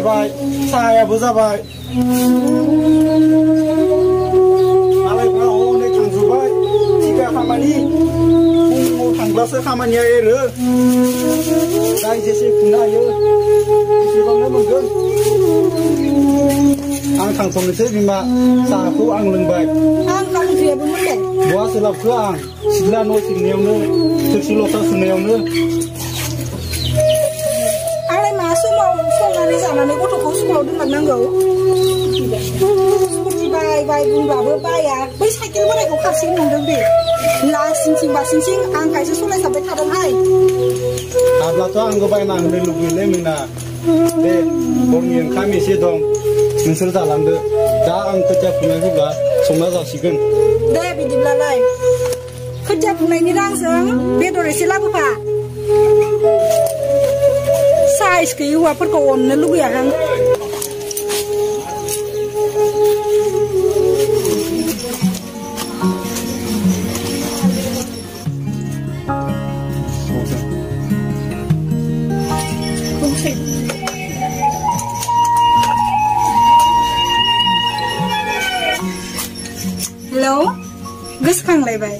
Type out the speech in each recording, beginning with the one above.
जाबाय साहायाबो जाबाय मालायफ्रा हनै थांजोब्बाय थिखा खामानि फुङाव थांब्लासो खामानिया एरो जाय जेसे खुंनो हायो एसेबांनो मोनगोन आं थांथ'नोसै बिमा साहाखौ आं लोंबाय आं ओंख्रियाबो मोनबाय बहा सोलाबखो आं सिथ्ला न' सिबनायावनो थोरसि लथा सुनायावनो आंलाय मा समाव संनानै जानानै गथ'खौ स्कुलाव दोनलांनांगौ स्कुटि बाय बुंब्लाबो बाया बै साइकेल बोरायखौ खारसिन मोनदों बे लासिंसिं बासिंसिं आं खायसे सलायसाबबाय थादोंहाय हाब्लाथ' आंबो बायना होनो लुबैयोलै मैना दे हरनि ओंखाम एसे दं नोंसोर जालांदो दा आं खोथिया फुनाय फैब्ला संना जासिगोन दे बिदिब्लालाय खोथिया फुनायनि रांजों बेदर एसे लाबोफा साइज गैयै हौवाफोरखौ अननो लुगैयाहां हेलौ गोसोखांलायबाय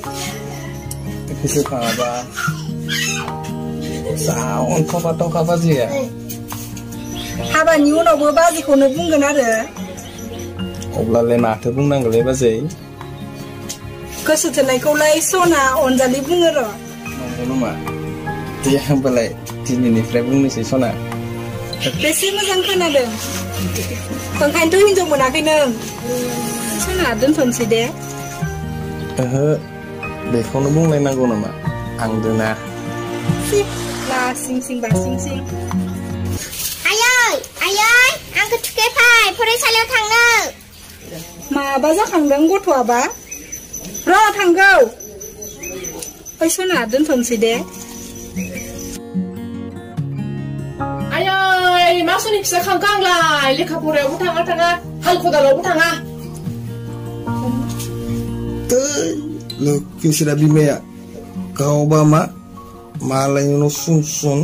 गोसोखाङाबा जा अनथाबा थखा बाजिया हाबानि उनावबो बाजिखौनो बुंगोन आरो अब्लालाय माथो बुंनांगौलै बाजै गोसो थोनायखौलाय सना अनजालि बुङो र' नंगौ नामा दे होमबालाय दिनैनिफ्राय बुंनोसै सना बेसे मोजां खोनादों ओंखायनोथ' हिनजाव मोनाखै नों सना दोनथ'नोसै दे ओहो बेखौनो बुंलायनांगौ नामा आं दोना सिं सिं बासिं सिं आयै आंखौ थुखैफै फरायसालियाव थांनो माबा जाखांदों गथ'आबा र' थांगौ ओइ सना दोनथ'नोसै दे आयै मा सनि फिसा खांखो आंलाय लेखा फरायावबो थाङा हाल खदालावबो थाङा लोखिसोरा बिमाया गावबा मा मालायनि न' सुन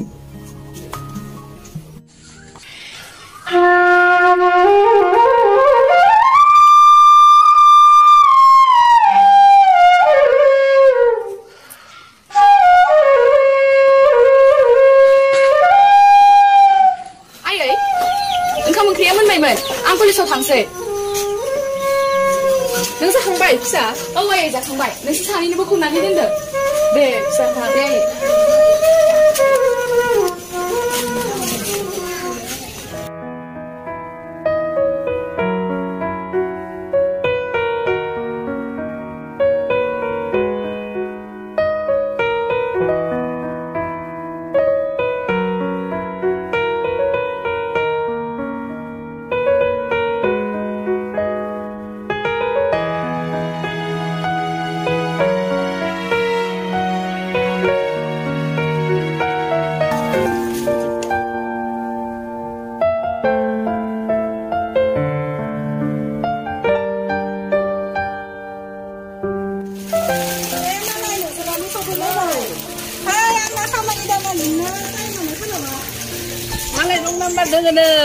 आयै ओंखाम ओंख्रिया मोनबायमोन आं कलेजाव थांसै नों जाखांबाय फिसा औ आयै जाखांबाय नोंसोर सानैनोबो खुरनानै दोनदों दे फिसा था दे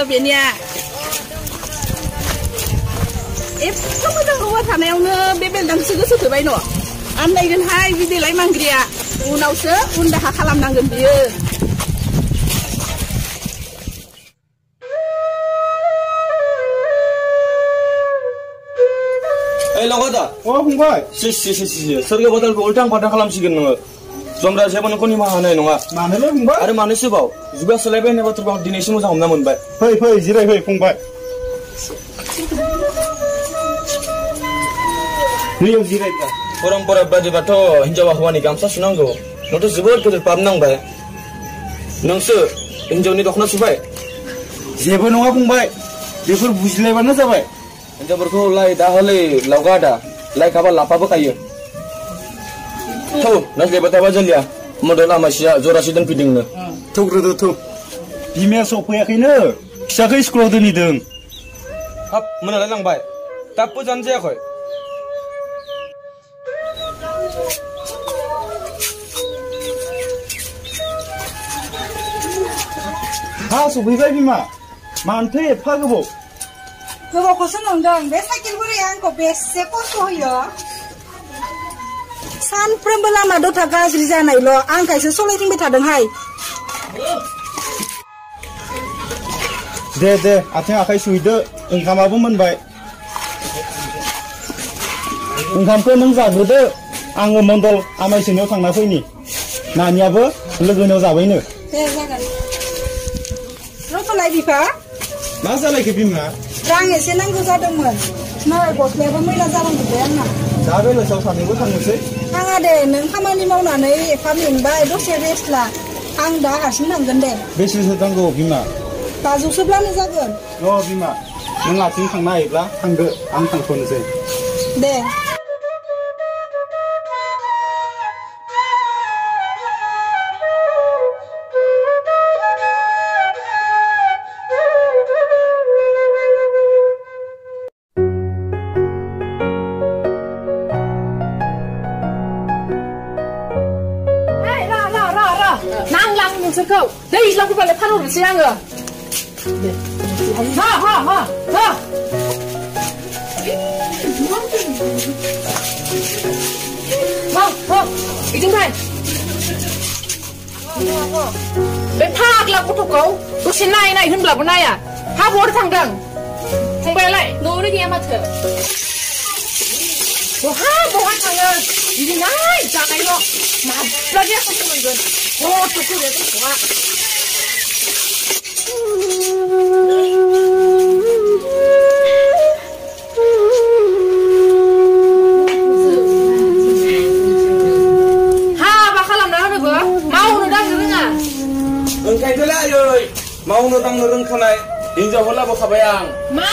बेनिया एफा मोजां रवा थानायावनो बे बेलदांसो गोसो थोबाय न' आन्दायगोनहाय बिदेलाय मांग्रिया उनावसो उन दाहा खालामनांगोन बियो ओइ लगदा फंबाय सोरगो बदलखौ उल्टां फाल्टां खालामसिगोन नोङो जमरा जेबो नोंखौ निमाहा होनाय नङा मानोलै फंबाय आरो मानोसोबाव जुगा सोलायबाय होननाय बाथ्राखौ आं दिनैसो मोजां हमना मोनबाय फै जिराय फै फंबाय नैयाव जिरायग्रा परम्परा बादिबाथ' हिनजावा हौवानि गामसा सुनांगौ नोंथ' जोबोद गिदिर पाप नांबाय नोंसो हिनजावनि दख'ना सुबाय जेबो नङा फंबाय बेफोर बुजिलायबानो जाबाय हिनजावफोरखौ लाय दा हलै लावगा दा लाय खाबा लाफाबो खायो थौ नायलायबाय थाबा जलिया मदल आमासिया जरासे दोनफैदोंनो थौग्रोदो थौ बिमाया सफैयाखैनो फिसाखौ स्कुलाव दोनहैदों हाब मोनालाय लांबाय दाबो जानो जायाखै हा सफैबाय बिमा मानोथो एफा गोबाव गोबावखौसो नंदों बे साइकेल बोराया आंखौ बेसे खस्थ' होयो सानफ्रोमबो लामा दथा गाज्रि जानायल' आंखायसो सलायथिंबाय थादोंहाय दे आथिं आखाइ सुहैदो ओंखामाबो मोनबाय ओंखामखौ नों जाग्रोदो आङो मण्डल आमायसोनियाव थांना फैनि नानियाबो लोगोनियाव जाबायनो दे जागोन रथ'लाय बिफा मा जालायखो बिमा रां एसे नांगौ जादोंमोन नै गस्लायाबो मैला जालांजोब्बाय आंना दा बेलासियाव सानैबो थांनोसै थाङा दे नों खामानि मावनानै एफा मेंबाय दसे रेस्ट ला आं दा हारसिं थांगोन दे बेसेसो नांगौ बिमा 500सोब्लानो जागोन बिमा नों आथिं थांनो हायोब्ला थांदो आं थांथ'नोसै दे नोंसोरखौ दैज्लांफोरबालाय फानहरनोसै आङो बिदिनो बे फाग्ला गथ'खौ दसे नाय होनब्लाबो नाया हा बहा थांदों फंबायालाय न'आवनो गैया माथो बहा थाङो बिदि नाय जानायल' माब्ला देहाखौसो मोनगोन गथ'खौ बे गथ'आ हाबा खालामना होनोबो मावनो दांनो रोङा ओंखायनोलाय आयै मावनो दांनो रोंखानाय हिनजावखौ लाबोखाबाय आं मा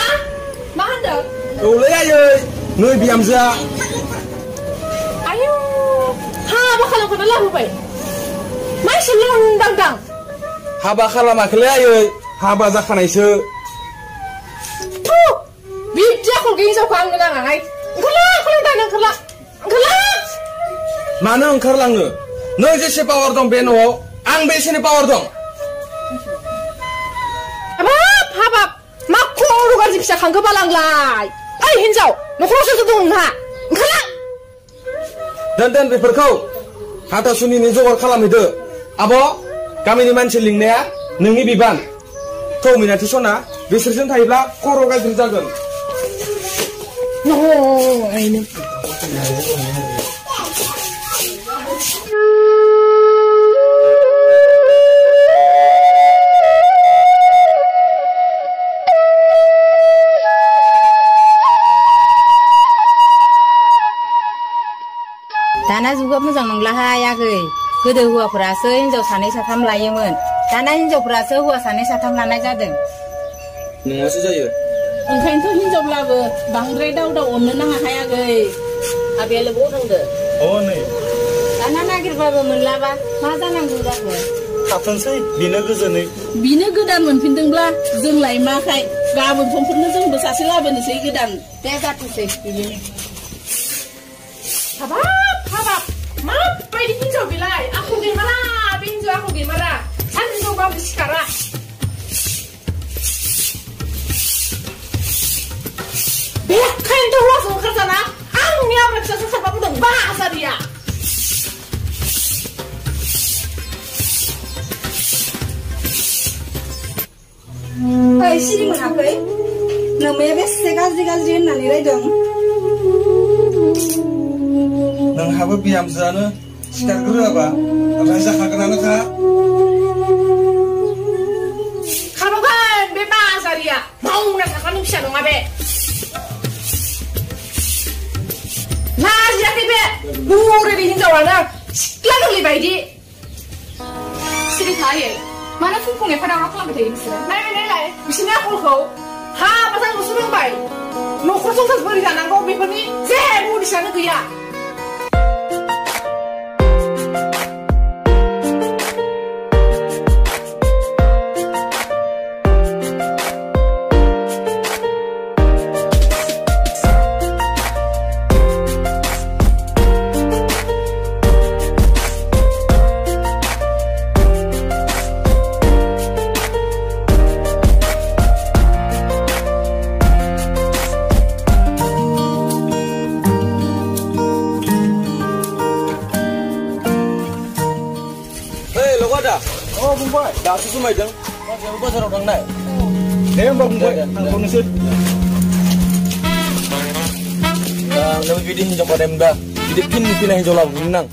होनदों औलै आयै नै बिहामजोआ आयौ हाबा खालामखाना लाबोबाय मा एसे लंदांदां हाबा खालामाखैलै आयै हाबा जाखानायसो बिदि आखल गैयि हिनजावखौ आंनो नाङाहाय ओंखारला मानो ओंखारलांनो नों जेसे पावार दं बे न'आव आंबो एसेनो पावार दं हाबाब मा खर' गाज्रि फिसा खांखोबालांलाय ओइ हिनजाव न'खराव सोर दं नोंहा ओंखारला दोन बेफोरखौ हाथासुनिनि जगार खालामहैदो आब' गामिनि मानसि लिंनाया नोंनि बिबान थौ मिनाथि सना बिसोरजों थायोब्ला खर' गाज्रि जागोन दाना जुगा मोजां नंलाहाय आगै गोदो हौवाफोरासो हिनजाव सानै साथाम लायोमोन दाना हिनजावफोरासो हौवा सानै साथाम लानाय जादों नङासो जायो ओंखायनोथ' हिनजावब्लाबो बांद्राय दाव अननो नाङाहाय आगै आबैयालाय बबाव थांदो नै दाना नागिरबाबो मोनलाबा मा जानांगौ जाखो थाथोंसै बेनो गोजोनै बिनो गोदान मोनफिनदोंब्ला जोंलाय माखाय गाबोन समफोरनो जोंबो सासे लाबोनोसै गोदान दे जाथोंसै बिदिनो हाबाब माबायदि हिनजाव बेलाय आखल गैमारा बे हिनजाव आखल गैमारा सानजौबाबो सिखारा बेखायनोथ' हौवाजों ओंखारजाना आंनि आब्रा फिसाजों सारबा बुंदों बाजारिया ओइ सिरि मोनाखै नोमाया बेसे गाज्रि होननानै रायदों नोंहाबो बिहामजोआनो सिखारग्रोआबा रायजाखागोनानोखा खारगोन बे बाजारिया मावना थाखानो फिसा नङा बे लाजियाखै बे बुरै हिनजावानो सिख्ला गोरलै बायदि सिरि थायो मानो फुंफुं एफा दावराव खालामबाय थायो बिसोरो नायलाय बिसोरनि आखलखौ हाबा जानाल'सो रोंबाय न'खर संसार बोरै जानांगौ बेफोरनि जेबो उदिसानो गैया फंबाय दासो समायदों माखासेयाबो बाजाराव थांनाय दे होमबा फंबाय थांथ'नोसै नों बिदि हिनजाव बानाय मोनबा बिदि फिन हिनजाव लाबोगौमोन आं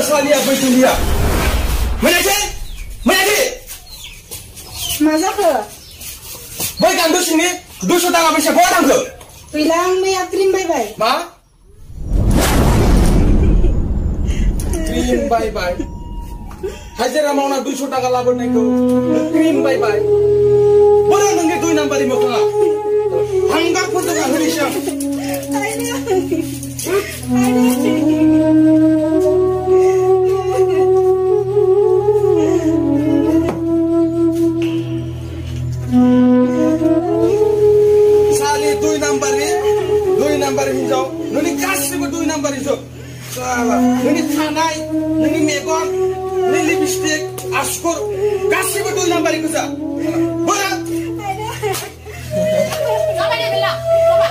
Salia berjulia. Mana sih? मा जाखो Boy kan dus ini, dus utang apa siapa orang ke? बिलां मैया क्रिम बायबाय Ma? Krim bye bye. Hajar mauna 200 taka labornya ke. Krim bye bye. Baru nengke 2 number di muka. Hanggak pun tak hari siang. Number hijau, nuni kasih berdua number hijau. Salah, nuni tanai, nuni megon, nuni lipstick, askur, kasih berdua number itu sah. Berat. Apa dia bilang? Coba.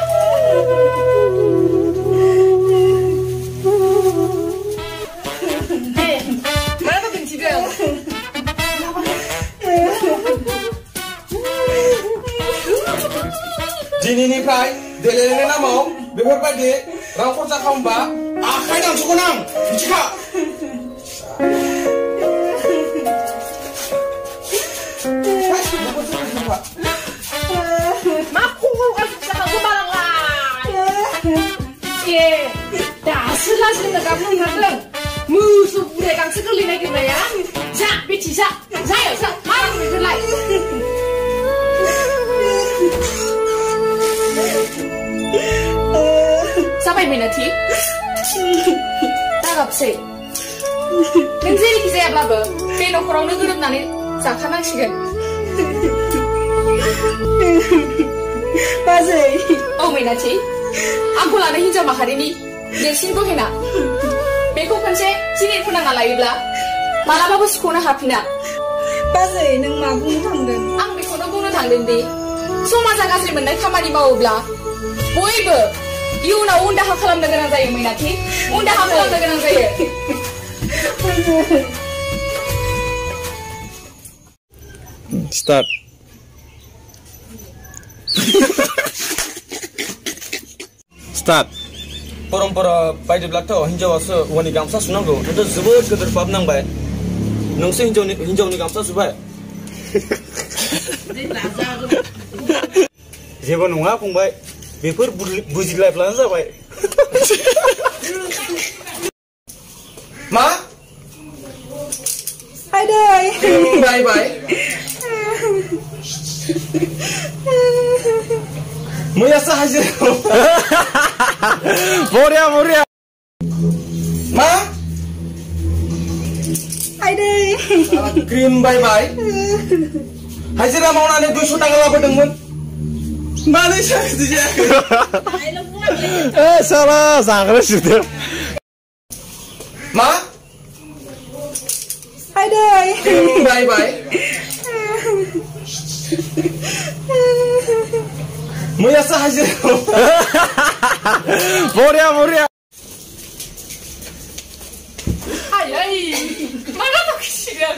Mana tuh benci dia? Dininiफ्राय देलायनाय नामाव बेफोरबायदि रां खरसा खालामबा आखाइ दानस'गोन आं मिथिखा मा खंगाव गाज्रि जाखांखो बालांलाय ए दासो लाजिनो गाबनो ओंखारदों मोसौ बुराय गांसो गोरलै नागिरनाया जा बेथि जा जायाव जा आं बेफोरलाय Sampai menati, tak apa sih. Nengziri kisah apa be? Peno korang negeri nani, sakana sigen. बाजै Oh menati, aku lana hijau mahar ini, desin ko hina. Beko kanse sini pun nggak layibla, malah bagus kona hapina. बाजै नों मा बुंनो थांदों Ang beko no bunuh tangden di. समाजा गाज्रि मोननाय खामानि मावोब्ला बयबो इयुनाव उनदाहा खालामनो गोनां जायो मैनाथि उनदाहा खालामनो गोनां जायो Start. Start. परम्परा बायदिब्लाथ' हिनजावासो हौवानि गामसा सुनांगौ खिन्थु जोबोद गिदिर पाप नांबाय नोंसो हिनजावनि गामसा सुबाय जेबो नङा फंबाय बेफोर बुजिलायब्लानो जाबाय मा आदै बाय बाय मैयासो हाजिरा बरिया मा आदै क्रिम बाय बाय हाजिरा मावनानै 200 टाका लाबोदोंमोन मानो साख्रि जायाखै साला जाग्रा सुदो मा आदै बाय बाय मैयासो हाजिरा बरिया Ay, mana tuh kesian